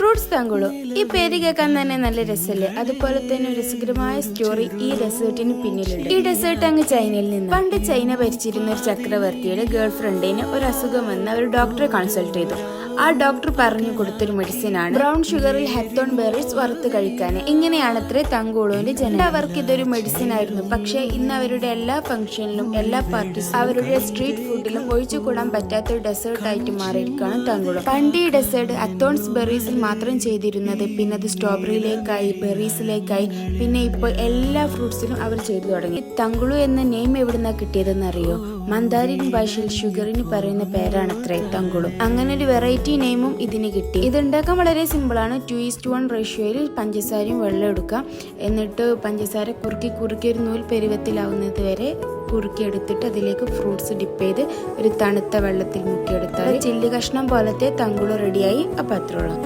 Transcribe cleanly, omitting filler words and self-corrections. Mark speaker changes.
Speaker 1: Fruits തങ്കുളു. ഈ പേര് കേൾക്കാൻ തന്നെ നല്ല രസമല്ലേ? അതുപോലെ തന്നെ ഒരു രസകരമായ സ്റ്റോറി ഈ ഡെസേർട്ടിന് പിന്നിലുണ്ട്. ഈ ഡെസേർട്ട് അങ്ങ് ചൈനയിൽ നിന്ന്. പണ്ട് ചൈന ഭരിച്ചിരുന്ന ഒരു ചക്രവർത്തിയുടെ ഗേൾ ഫ്രണ്ടിന് ഒരു അസുഖം വന്ന് അവർ ഡോക്ടറെ കൺസൾട്ട് ചെയ്തു. ആ ഡോക്ടർ പറഞ്ഞു കൊടുത്തൊരു മെഡിസിൻ ആണ് ബ്രൗൺ ഷുഗറിൽ ഹെത്തോൺ ബെറീസ് വറുത്ത് കഴിക്കാൻ. ഇങ്ങനെയാണത്രേ തങ്കുളുവിന്റെ ജനനം. അവർക്ക് ഇതൊരു മെഡിസിൻ ആയിരുന്നു. പക്ഷേ ഇന്ന് അവരുടെ എല്ലാ ഫംഗ്ഷനിലും എല്ലാ പാർട്ടീസും അവരുടെ സ്ട്രീറ്റ് ഫുഡിലും ഒഴിച്ചുകൂടാൻ പറ്റാത്ത ഒരു ഡെസേർട്ട് ആയിട്ട് മാറിയിരിക്കുകയാണ് തങ്കുളു. പണ്ട് ഈ ഡെസേർട്ട് അത്തോൺസ് ബെറീസിൽ മാത്രം ചെയ്തിരുന്നത്, പിന്നെ അത് സ്ട്രോബെറിയിലേക്കായി, ബെറീസിലേക്കായി, പിന്നെ ഇപ്പോൾ എല്ലാ ഫ്രൂട്ട്സിലും അവർ ചെയ്തു തുടങ്ങി. തങ്കുളു എന്ന നെയിം എവിടുന്നാ കിട്ടിയതെന്ന് അറിയോ? മന്ദാരിൻ ഭാഷയിൽ ഷുഗറിന് പറയുന്ന പേരാണത്രേ തങ്കുളു. അങ്ങനെ ഒരു വെറൈറ്റി നെയിമും ഇതിന് കിട്ടി. ഇത് ഉണ്ടാക്കാൻ വളരെ സിമ്പിളാണ്. 2:1 റേഷ്യോയിൽ പഞ്ചസാരയും വെള്ളം എടുക്കാം. എന്നിട്ട് പഞ്ചസാര കുറുക്കി ഒരു നൂൽ പരുവത്തിലാവുന്നത് വരെ കുറുക്കിയെടുത്തിട്ട് അതിലേക്ക് ഫ്രൂട്ട്സ് ഡിപ്പ് ചെയ്ത് ഒരു തണുത്ത വെള്ളത്തിൽ മുക്കിയെടുത്താൽ ചില്ലി കഷ്ണം പോലത്തെ തങ്കുളു റെഡിയായി. അപ്പം അത്രയുള്ളൂ.